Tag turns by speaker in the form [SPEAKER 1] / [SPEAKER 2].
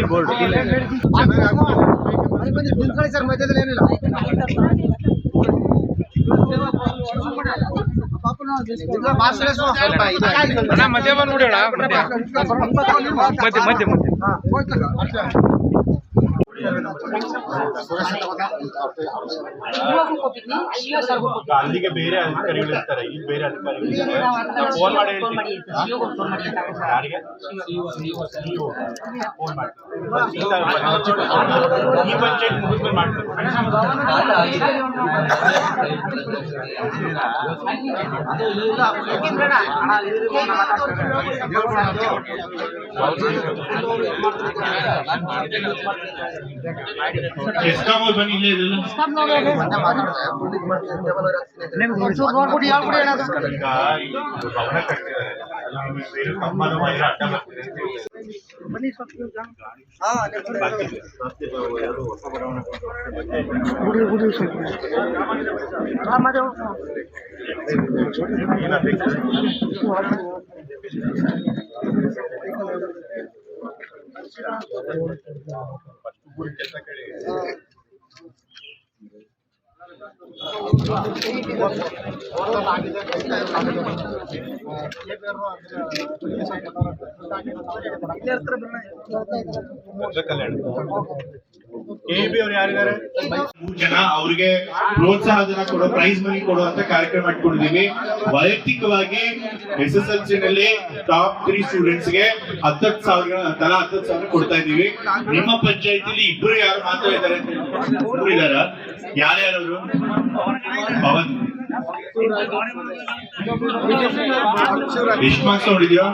[SPEAKER 1] Board sir ಮಧ್ಯದಲ್ಲಿ ಏನಿಲ್ಲ ಮಧ್ಯ ಬಂದು ನೋಡಿ ಮಧ್ಯ
[SPEAKER 2] ಅಲ್ಲಿಗೆ ಬೇರೆ ಅಧಿಕಾರಿಗಳು ಇರ್ತಾರೆ, ಇಲ್ಲಿ ಬೇರೆ ಅಧಿಕಾರಿಗಳು ಇರ್ತಾರೆ. ಫೋನ್ ಮಾಡಿ ಯಾರಿಗೆ ಫೋನ್ ಮಾಡ್ತಾರೆ ಈ ಪಂಚಾಯತ್ ಮುಗಿದ್ಮೇಲೆ ಮಾಡ್ತಾರೆ. ಬನ್ನಿ ಇಲ್ಲೇ ಕೆಬಿ ಅವ್ರು ಯಾರಿದ್ದಾರೆ? 3 ಜನ ಅವ್ರಿಗೆ ಪ್ರೋತ್ಸಾಹಧನ ಕೊಡೋ, ಪ್ರೈಸ್ ಮನಿ ಕೊಡುವಂತ ಕಾರ್ಯಕ್ರಮ ಇಟ್ಕೊಂಡಿದೀವಿ. ವೈಯಕ್ತಿಕವಾಗಿ SSLC ನಲ್ಲಿ ಟಾಪ್ 3 ಸ್ಟೂಡೆಂಟ್ಸ್ ಗೆ 10,000 ತಲಾ 10,000 ಕೊಡ್ತಾ ಇದೀವಿ. ನಿಮ್ಮ ಪಂಚಾಯತಿಲಿ ಇಬ್ರು ಯಾರು ಮಾತ್ರ ಇದ್ದಾರೆ? ಇಬ್ರು ಇದಾರ. ಯಾರ್ಯಾರವರು? ಪವನ್ ಎಷ್ಟು ಮಾರ್ಕ್ಸ್ ನೋಡಿದ್ಯೋ?